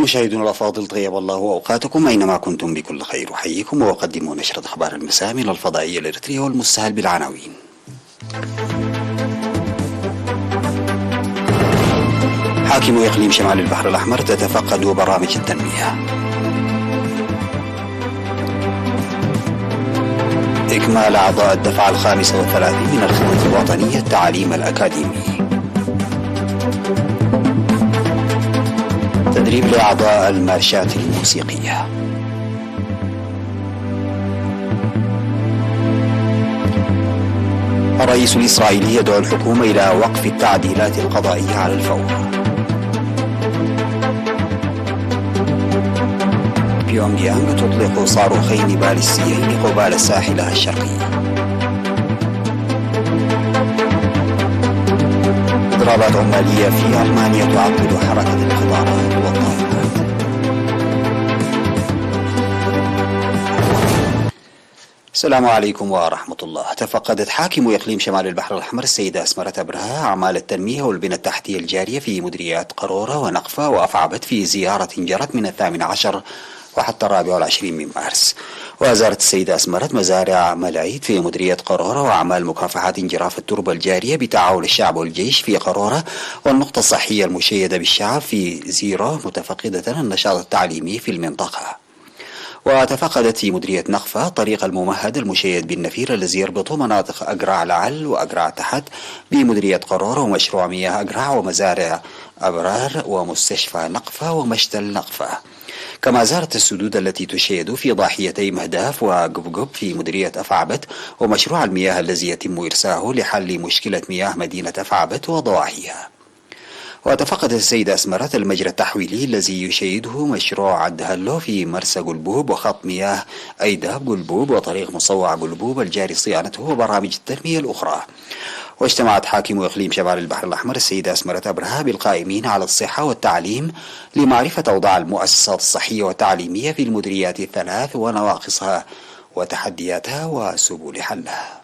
مشاهدينا الأفاضل، طيب الله أوقاتكم أينما كنتم بكل خير. أحييكم وأقدم نشرة أخبار المساء من الفضائية الإريترية والمستهل بالعناوين. حاكم إقليم شمال البحر الأحمر تتفقد برامج التنمية. إكمال أعضاء الدفعة 35 من الخدمة الوطنية التعليم الأكاديمي. تدريب لأعضاء المارشات الموسيقية. الرئيس الإسرائيلي يدعو الحكومة إلى وقف التعديلات القضائية على الفور. بيونغ يانغ تطلق صاروخين باليستيين قبال ساحلها الشرقي. إضرابات عمالية في ألمانيا تعطل حركة القطارات والطائرات. السلام عليكم ورحمة الله. تفقدت حاكم إقليم شمال البحر الأحمر السيدة أسمرة أبرهة أعمال التنمية والبنى التحتية الجارية في مديريات قرورة ونقفة وأفعبت في زيارة جرت من 18 وحتى 24 من مارس. وزارت السيدة أسمرة مزارع ملاعيد في مديرية قرورة وأعمال مكافحة انجراف التربة الجارية بتعاون الشعب والجيش في قرورة، والنقطة الصحية المشيدة بالشعب في زيرو، متفقدة النشاط التعليمي في المنطقة. وتفقدت في مديرية نقفة طريق الممهد المشيد بالنفير الذي يربط مناطق أقرع العل وأقرع تحت بمديرية قرورة، ومشروع مياه أقرع ومزارع أبرار ومستشفى نقفة ومشتل نقفة. كما زارت السدود التي تشيد في ضاحيتي مهداف وقبقب في مديرية أفعبت، ومشروع المياه الذي يتم إرساؤه لحل مشكلة مياه مدينة أفعبت وضواحيها. وتفقدت السيدة أسمرة المجرى التحويلي الذي يشيده مشروع عدهلو في مرسى قلبوب وخط مياه أيداب قلبوب وطريق مصوع قلبوب الجاري صيانته وبرامج التنمية الأخرى. واجتمعت حاكم إقليم شمال البحر الأحمر السيدة أسمرة أبرهة بالقائمين على الصحة والتعليم لمعرفة أوضاع المؤسسات الصحية والتعليمية في المديريات الثلاث ونواقصها وتحدياتها وسبل حلها.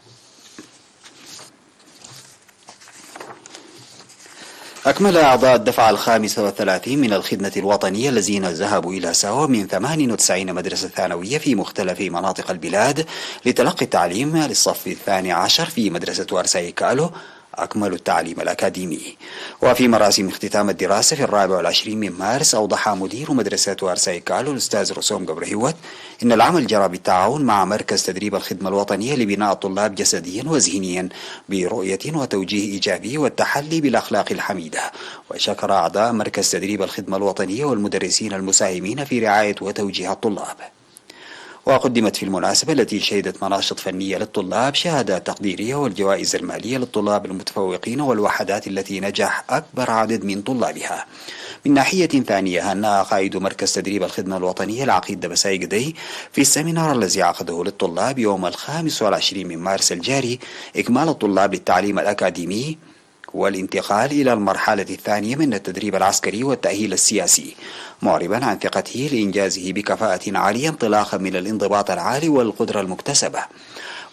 أكمل أعضاء الدفعة 35 من الخدمة الوطنية الذين ذهبوا إلى سوا من 98 مدرسة ثانوية في مختلف مناطق البلاد لتلقي التعليم للصف 12 في مدرسة أرساي كالو أكملوا التعليم الأكاديمي. وفي مراسم اختتام الدراسة في 24 من مارس أوضح مدير مدرسة أرساي كالو الأستاذ رسوم قبرهوت إن العمل جرى بالتعاون مع مركز تدريب الخدمة الوطنية لبناء الطلاب جسديا وذهنيا برؤية وتوجيه إيجابي والتحلي بالأخلاق الحميدة. وشكر أعضاء مركز تدريب الخدمة الوطنية والمدرسين المساهمين في رعاية وتوجيه الطلاب. وقدمت في المناسبة التي شهدت مناشط فنية للطلاب شهادات تقديرية والجوائز المالية للطلاب المتفوقين والوحدات التي نجح أكبر عدد من طلابها. من ناحية ثانية هنأ قائد مركز تدريب الخدمة الوطنية العقيد دبساي قدي في السمينار الذي عقده للطلاب يوم 25 من مارس الجاري إكمال الطلاب للتعليم الأكاديمي والانتقال إلى المرحلة الثانية من التدريب العسكري والتأهيل السياسي، معربا عن ثقته لإنجازه بكفاءة عالية انطلاقا من الانضباط العالي والقدرة المكتسبة.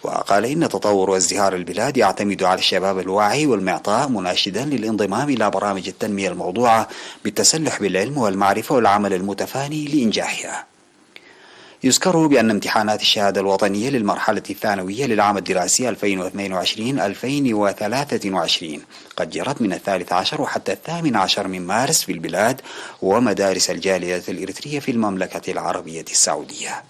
وقال إن تطور وازدهار البلاد يعتمد على الشباب الواعي والمعطاء، مناشدا للانضمام إلى برامج التنمية الموضوعة بالتسلح بالعلم والمعرفة والعمل المتفاني لإنجاحها. يذكر بأن امتحانات الشهادة الوطنية للمرحلة الثانوية للعام الدراسي 2022-2023 قد جرت من 13 وحتى 18 من مارس في البلاد ومدارس الجالية الإريترية في المملكة العربية السعودية.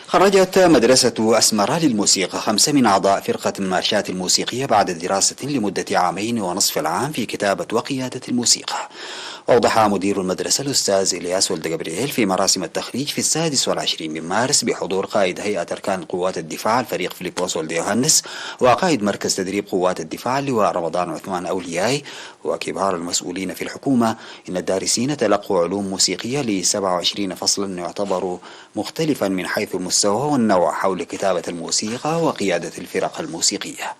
خرجت مدرسة أسمرة للموسيقى 5 من أعضاء فرقة المارشات الموسيقية بعد دراسة لمدة 2.5 عام في كتابة وقيادة الموسيقى. أوضح مدير المدرسة الأستاذ إلياس ولد جبريل في مراسم التخريج في 26 من مارس بحضور قائد هيئة أركان قوات الدفاع الفريق فيليبوس ولد يوهنس وقائد مركز تدريب قوات الدفاع اللواء رمضان عثمان أولياي وكبار المسؤولين في الحكومة إن الدارسين تلقوا علوم موسيقية ل 27 فصلا يعتبر مختلفا من حيث المستوى والنوع حول كتابة الموسيقى وقيادة الفرق الموسيقية.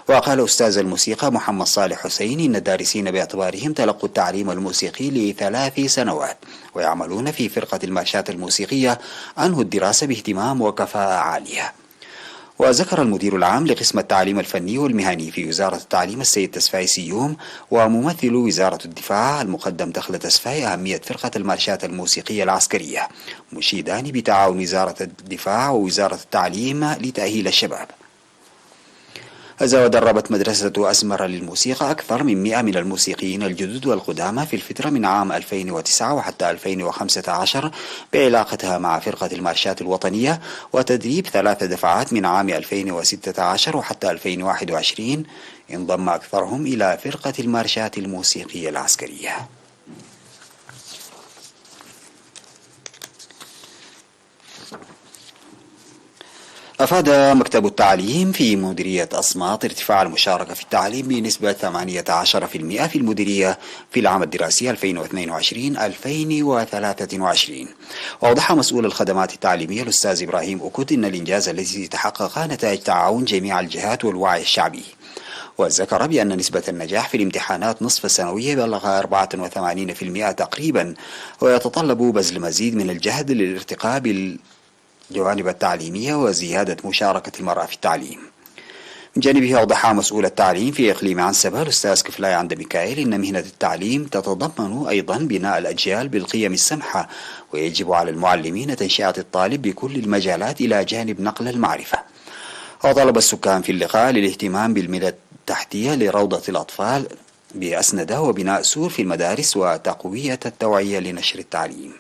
وقال أستاذ الموسيقى محمد صالح حسين إن الدارسين باعتبارهم تلقوا التعليم الموسيقي ل3 سنوات ويعملون في فرقة المارشات الموسيقية أنهوا الدراسة باهتمام وكفاءة عالية. وذكر المدير العام لقسم التعليم الفني والمهني في وزارة التعليم السيد تسفاي سيوم وممثل وزارة الدفاع المقدم دخل تسفاي أهمية فرقة المارشات الموسيقية العسكرية، مشيدان بتعاون وزارة الدفاع ووزارة التعليم لتأهيل الشباب. ودربت مدرسة أسمر للموسيقى أكثر من 100 من الموسيقيين الجدد والقدامى في الفترة من عام 2009 وحتى 2015 بعلاقتها مع فرقة المارشات الوطنية، وتدريب 3 دفعات من عام 2016 وحتى 2021 انضم أكثرهم إلى فرقة المارشات الموسيقية العسكرية. أفاد مكتب التعليم في مديرية أصمات ارتفاع المشاركة في التعليم بنسبة 18% في المديرية في العام الدراسي 2022-2023. وأوضح مسؤول الخدمات التعليمية الأستاذ إبراهيم أكد أن الإنجاز الذي تحقق نتائج تعاون جميع الجهات والوعي الشعبي، وذكر بأن نسبة النجاح في الامتحانات نصف السنوية بلغ 84% تقريبا، ويتطلب بذل مزيد من الجهد للارتقاء بالجوانب التعليمية وزيادة مشاركة المرأة في التعليم. من جانبه أوضح مسؤول التعليم في إقليم عنسبة الأستاذ كفلاي عند ميكائيل أن مهنة التعليم تتضمن أيضا بناء الأجيال بالقيم السمحة، ويجب على المعلمين تنشئة الطالب بكل المجالات إلى جانب نقل المعرفة. وطلب السكان في اللقاء للاهتمام بالبنية التحتية لروضة الأطفال بأسندة وبناء سور في المدارس وتقوية التوعية لنشر التعليم.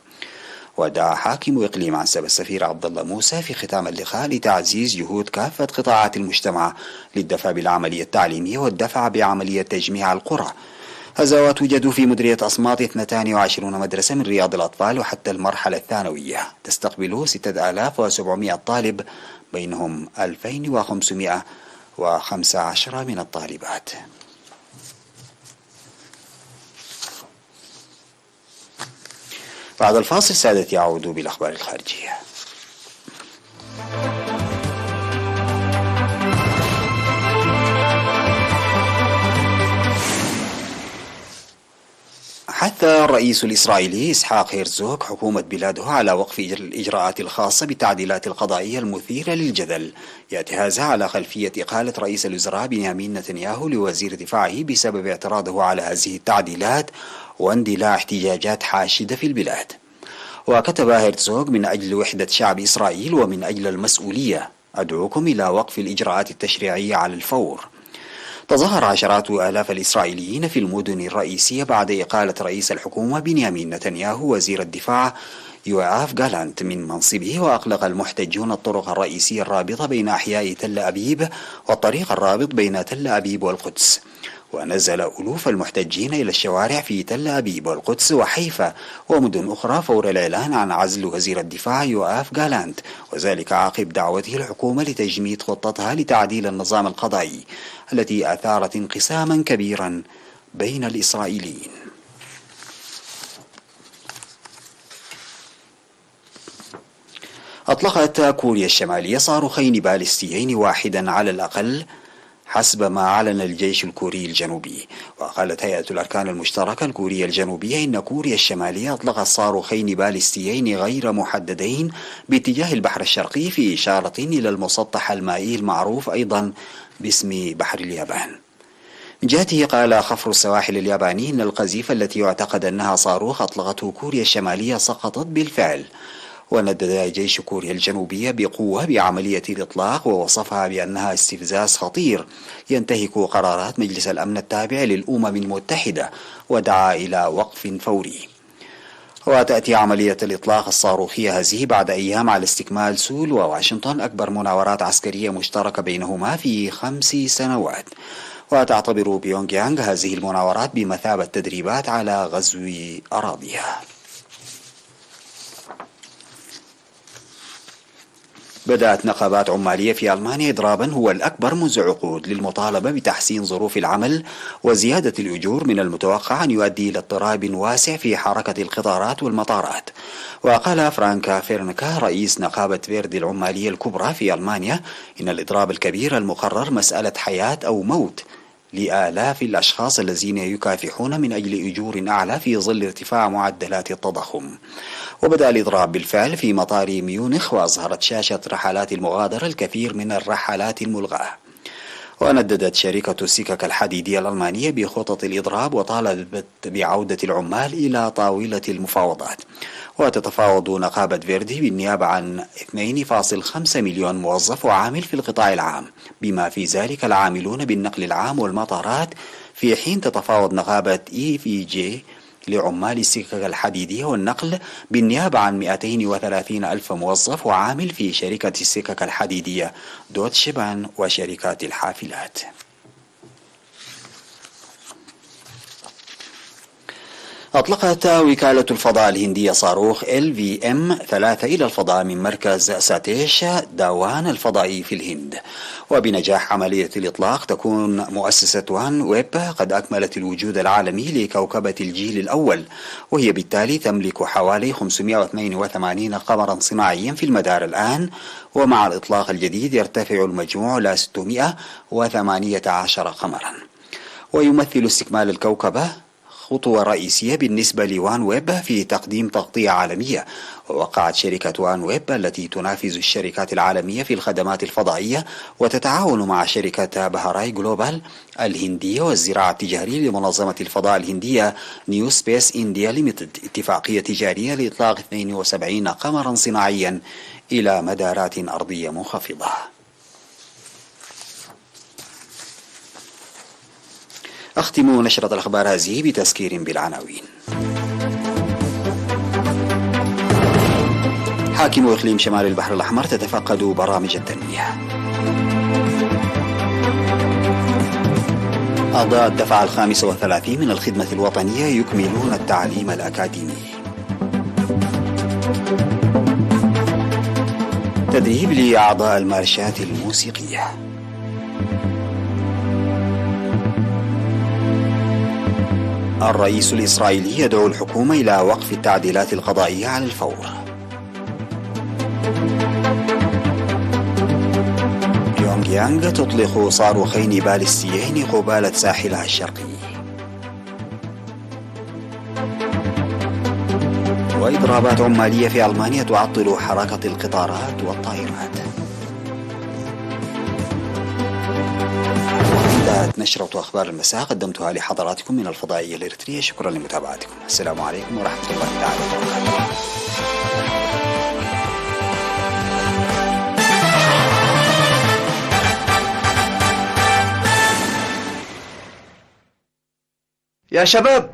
ودعا حاكم إقليم عنسبة السفير عبد الله موسى في ختام اللقاء لتعزيز جهود كافة قطاعات المجتمع للدفع بالعملية التعليمية والدفع بعملية تجميع القرى. توجد في مديرية أصمات 22 مدرسة من رياض الأطفال وحتى المرحلة الثانوية تستقبل 6700 طالب، بينهم 2515 من الطالبات. بعد الفاصل سادتي يعود بالأخبار الخارجية. حث الرئيس الإسرائيلي إسحاق هيرزوغ حكومة بلاده على وقف الإجراءات الخاصة بالتعديلات القضائية المثيرة للجدل، يأتي هذا على خلفية إقالة رئيس الوزراء بنيامين نتنياهو لوزير دفاعه بسبب اعتراضه على هذه التعديلات واندلاع احتجاجات حاشدة في البلاد. وكتب هيرزوغ: من أجل وحدة شعب إسرائيل ومن أجل المسؤولية أدعوكم إلى وقف الإجراءات التشريعية على الفور. تظاهر عشرات آلاف الإسرائيليين في المدن الرئيسية بعد إقالة رئيس الحكومة بنيامين نتنياهو وزير الدفاع يوآف جالانت من منصبه، وأغلق المحتجون الطرق الرئيسية الرابطة بين أحياء تل أبيب والطريق الرابط بين تل أبيب والقدس. ونزل ألوف المحتجين إلى الشوارع في تل أبيب والقدس وحيفا ومدن أخرى فور الإعلان عن عزل وزير الدفاع يوآف جالانت، وذلك عقب دعوته الحكومة لتجميد خطتها لتعديل النظام القضائي التي أثارت انقساما كبيرا بين الإسرائيليين. أطلقت كوريا الشمالية صاروخين باليستيين واحدا على الأقل حسب ما أعلن الجيش الكوري الجنوبي. وقالت هيئة الأركان المشتركة الكورية الجنوبية إن كوريا الشمالية أطلقت صاروخين باليستيين غير محددين باتجاه البحر الشرقي في إشارة إلى المسطح المائي المعروف أيضا باسم بحر اليابان. من جهته قال خفر السواحل الياباني إن القذيفة التي يعتقد أنها صاروخ أطلقته كوريا الشمالية سقطت بالفعل. وندد جيش كوريا الجنوبية بقوة بعملية الإطلاق ووصفها بأنها استفزاز خطير ينتهك قرارات مجلس الأمن التابع للأمم المتحدة، ودعا إلى وقف فوري. وتأتي عملية الإطلاق الصاروخية هذه بعد أيام على استكمال سول وواشنطن أكبر مناورات عسكرية مشتركة بينهما في 5 سنوات. وتعتبر بيونغ يانغ هذه المناورات بمثابة تدريبات على غزو أراضيها. بدأت نقابات عمالية في ألمانيا إضرابا هو الأكبر منذ عقود للمطالبة بتحسين ظروف العمل وزيادة الأجور، من المتوقع أن يؤدي إلى اضطراب واسع في حركة القطارات والمطارات. وقال فرانكا فيرنكا رئيس نقابة فيردي العمالية الكبرى في ألمانيا إن الإضراب الكبير المقرر مسألة حياة أو موت لآلاف الأشخاص الذين يكافحون من أجل أجور أعلى في ظل ارتفاع معدلات التضخم. وبدأ الإضراب بالفعل في مطار ميونخ، وأظهرت شاشة رحلات المغادرة الكثير من الرحلات الملغاة. ونددت شركة السكك الحديدية الألمانية بخطط الإضراب، وطالبت بعودة العمال إلى طاولة المفاوضات. وتتفاوض نقابة فيردي بالنيابة عن 2.5 مليون موظف وعامل في القطاع العام، بما في ذلك العاملون بالنقل العام والمطارات، في حين تتفاوض نقابة EFG لعمال السكك الحديدية والنقل بالنيابة عن 230 ألف موظف وعامل في شركة السكك الحديدية دوتشي بان وشركات الحافلات. أطلقت وكالة الفضاء الهندية صاروخ LVM-3 إلى الفضاء من مركز ساتيش داوان الفضائي في الهند. وبنجاح عملية الإطلاق تكون مؤسسة وان ويب قد أكملت الوجود العالمي لكوكبة الجيل الأول، وهي بالتالي تملك حوالي 582 قمرا صناعيا في المدار الآن. ومع الإطلاق الجديد يرتفع المجموع إلى 618 قمرا. ويمثل استكمال الكوكبة خطوة رئيسية بالنسبة لوان ويب في تقديم تغطية عالمية. ووقعت شركة وان ويب التي تنافس الشركات العالمية في الخدمات الفضائية وتتعاون مع شركة بهاراي جلوبال الهندية والزراعة التجارية لمنظمة الفضاء الهندية نيو سبيس إنديا ليميتد اتفاقية تجارية لإطلاق 72 قمرا صناعيا إلى مدارات أرضية منخفضة. أختم نشرة الأخبار هذه بتذكير بالعناوين. حاكم إقليم شمال البحر الأحمر تتفقد برامج التنمية. أعضاء الدفعة 35 من الخدمة الوطنية يكملون التعليم الأكاديمي. تدريب لأعضاء المارشات الموسيقية. الرئيس الإسرائيلي يدعو الحكومة إلى وقف التعديلات القضائية على الفور. بيونغ يانغ تطلق صاروخين باليستيين قبالة ساحلها الشرقي. وإضرابات عمالية في ألمانيا تعطل حركة القطارات والطائرات. انتهت نشرة أخبار المساء قدمتها لحضراتكم من الفضائية الإريترية. شكرا لمتابعتكم. السلام عليكم ورحمة الله تعالى وبركاته. يا شباب